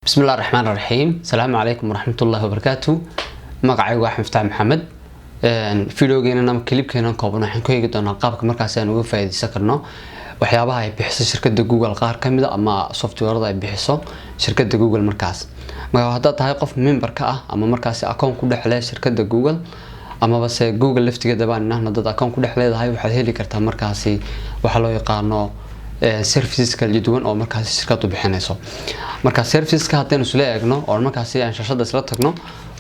بسم الله الرحمن الرحيم. السلام عليكم ورحمة الله وبركاته. مقعي واحد مفتاح محمد. فيديوغينا نام كليبكينا كوبنا waxaan ku eegi doonaa qaabka markaas aan uga faa'iideysan karno waxyaabaha ay bixiso shirkadda Google qaar kamid ah ama software-da ay bixiso shirkadda Google markaas. Marka hadda tahay qof member ka ah ama markaas account ku dhaxlay shirkadda Google ama bas Google laftigeeda baan inaan dad account ku dhaxleedahay waxaad heli kartaa markaasi waxa loo yaqaano services kala duwan oo markaas shirkadu bixinayso. marka serviceska hadaan isla eegno oo markaas aan shashada isla tagno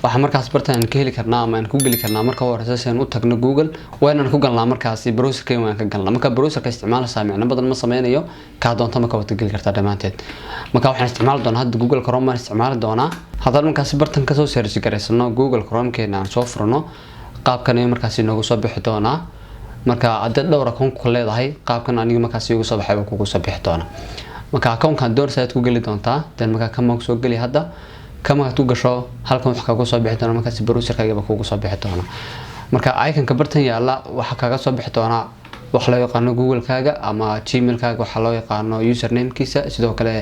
waxa markaas bartaan ka heli karnaa ama aan ku gali karnaa marka hore aan u tagno Google waan ku galnaa markaas browserka waan ka galnaa marka browserka isticmaalaya macna badan ma sameeyo ka doonto ma ka wada gali kartaa dhamaanteed. marka waxaan isticmaal doonaa hadda Google Chrome aan isticmaali doonaa hadda markaas bartaan ka soo search gareysano Google Chrome keena aan soo furno qaabkan ay markaas inoogu soo bixi doonaa marka hadda dhowr account ku leedahay qaabkan aniga markaas igu soo baxay kugu soo bixi doona marka account kan doorsaad ku gali doontaa dan marka kama soo gali hadda kama tu gasho halkan wax kaga soo bixi doona markaas browserkaaga kugu soo bixi doona marka icon ka bartan yaala waxa kaga soo bixi doona wax loo yaqaan Google kaaga ama Gmail kaaga waxa loo yaqaan username kiisa sidoo kale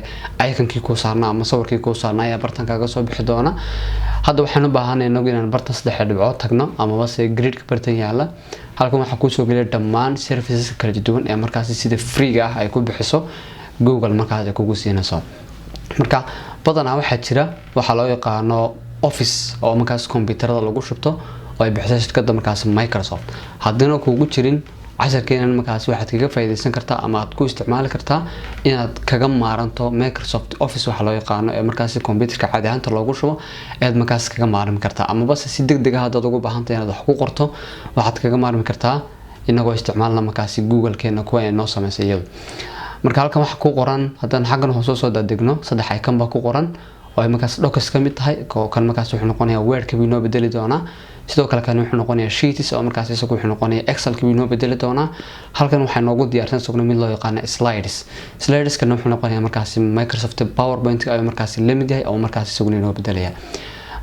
icon kii ku saarna ama sawirkii ku saarna ayaa bartan kaga soo bixi doona hadda waxaan u baahanahay inaan bartan saddex dhibcood tagno ama bas grid ka bartan yaala halkan waxa ku soo galay dhammaan services kala duwan ee markaas sida free ah ay ku bixiso Google markaas ay kugu siinayso marka badanaa waxa jira waxa loo yaqaano Office oo markaas kombiyuutarada lagu shubto oo ay bixiso shirkadda markaas Microsoft hadana kugu jirin casharkeena markaas waxaad kaga faa'iideysan kartaa ama aad ku isticmaali kartaa inaad kaga maaranto Microsoft Office waxa loo yaqaano ee markaas kombiyuutarka caadi ahaan loogu shubo ee markaas kaga maaran kartaa ama bas si degdeg ah aad ugu baahantahay inaad wax ku qorto waxaad kaga maaran kartaa inagoo isticmaalna markaas Google keena kuwa ay noo sameysay iyada marka halkan waxa ku qoran hadan xaqan hoos soo dadegno saddex icon ba ku qoran oo ay markaas docs ka mid tahay kan markaas wuxuu noqonayaa Word ka inoo bedeli doona sidoo kale kan wuxuu noqonayaa Sheets oo markaas isagu wuxuu noqonayaa Excel ka inoo bedeli doona halkan waxa noogu diyaarsan sugna mid loo yaqaan slides kan wuxuu noqonayaa markaas Microsoft PowerPoint ay markaas la mid yahay oo markaas isagu inoo bedelaya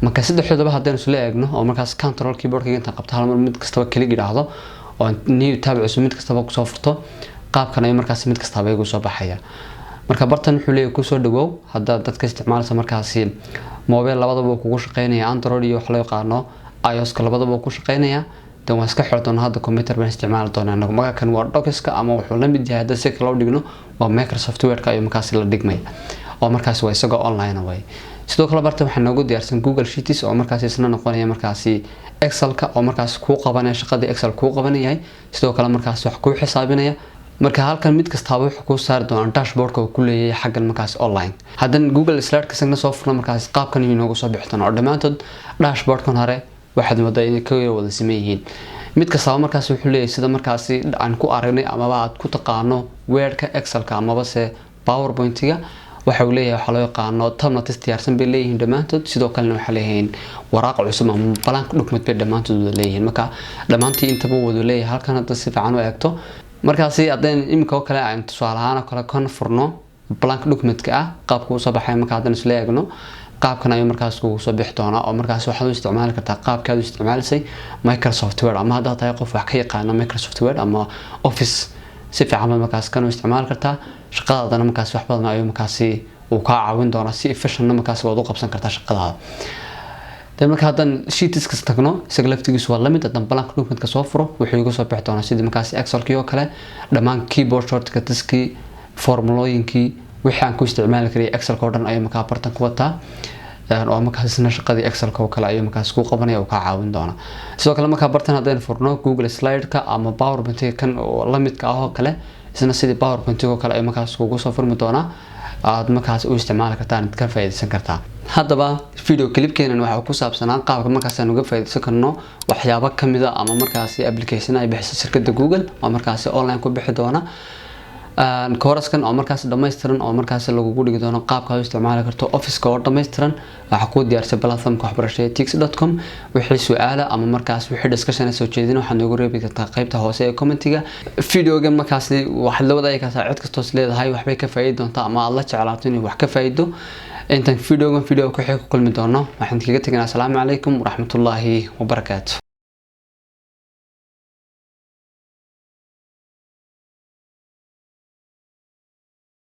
marka saddexdaba hadaan isla eegno oo markaas control keyboard ka inta qabta hal mar mid kastaba kali giraahdo oo new tab cusub mid kastaba ku soo furto qaabkan ay markaas mid kastaba ay ugu soo baxaya marka bartan wuxuu leeyahay ku soo dhawow hadda dadka isticmaalaya markaas mobile labadaba kugu shaqeynaya Android iyo wax loo yaqaano iOS ka labadaba ku shaqeynaya tan waa iska xirdoon hadda computer baan isticmaal doonaa anagu marka kan waa docska ama wuxuu la mid yahay hadda si kala dhigno waa Microsoft Word ka ay markaas la dhigmay oo markaas waa isaga online way sidoo kale bartan waxa noogu diyaarsan Google Sheets oo markaas isna noqonaya markaas Excel ka oo markaas ku qabanaya shaqada Excel ku qabanaya sidoo kale markaas wax ku xisaabinaya marka halkan mid kasta wuxuu ku saar doonaa dashboard-ka ku leeyahay xaggan markaas online hadan Google Slide-ka sagna soo furno markaas qaabkan inoogu soo bixtaan oo dhamaantood dashboard-kan hore waxaad moodaa inay ka wada sameeyeen mid kasta markaas wuxuu leeyahay sida markaas aan ku aragnay ama aad ku taqaano Word-ka Excel-ka ama bas PowerPoint-ga waxa uu leeyahay waxa loo yaqaano templates diyaarsan bay leeyihiin dhamaantood sidoo kale waxa leeyahay waraaq cusub ama blank document bay dhamaantood leeyihiin marka dhamaantii intaba wada leeyahay halkan hadda si fiican u eegto markaasi hadaan imika kale aan tusaalahaan kale kan furno blank document ka ah qaabka uu soo baxay marka hadaan isla eegno qaabkan ay markaas ugu soo bixi doona oo markaas waxaad u isticmaali kartaa qaabka aad u isticmaalisay Microsoft Word ama hadda tahay qof wax ka yaqaan Microsoft Word ama Office si fiican markaas kan u isticmaali kartaa shaqadaadana markaas wax badan ay markaas uu ka caawin doona si efficient markaas waad u qabsan kartaa shaqadaada marka hadan Sheets ka tagno isaga laftigiisu waa lamid hadan blank document ka soo furo wuxuu igu soo bixi doonaa sidii markaas Excel kii oo kale dhamaan keyboard shortcuts-kii formulooyinkii wixii aan ku isticmaali karay Excel ka oo dhan ayuu markaa bartan ku wataa oo markaas isna shaqadii Excel ka oo kale ayuu markaas ku qabanaya oo ka caawin doona sidoo kale marka bartan hadaan furno Google Slide-ka ama PowerPoint kan oo lamid ka ah oo kale isna sidii PowerPoint oo kale ay markaas ugu soo furmi doona aad markaas u isticmaali kartaan ka faa'iideysan kartaa haddaba video clipkeena waxa ku saabsanaa qaabka markaas aan uga faa'iideysan karno waxyaabo kamid ah ama markaas application ay bixiso shirkadda Google oo markaas online ku bixi doona kooraskan oo markaas dhameystiran oo markaas lagu dhigi doono qaabka aad isticmaali karto Office-ka oo dhameystiran waxa ku diyaarsan platform-ka waxbarashada tix.com wixii su'aalo ama markaas wixii discussion soo jeedin waxaad noogu reebi kartaa qaybta hoose ee comment-iga video-ga markaas waxa la wadaagi kartaa cid kastoo leedahay waxbay ka faa'iido doontaa ama aad la jeclaato inay wax ka faa'iido inta video ku xigay ku kulmi doono waxaan kaga tagnaa assalaamu calaykum waraxmatullaahi wabarakaatuh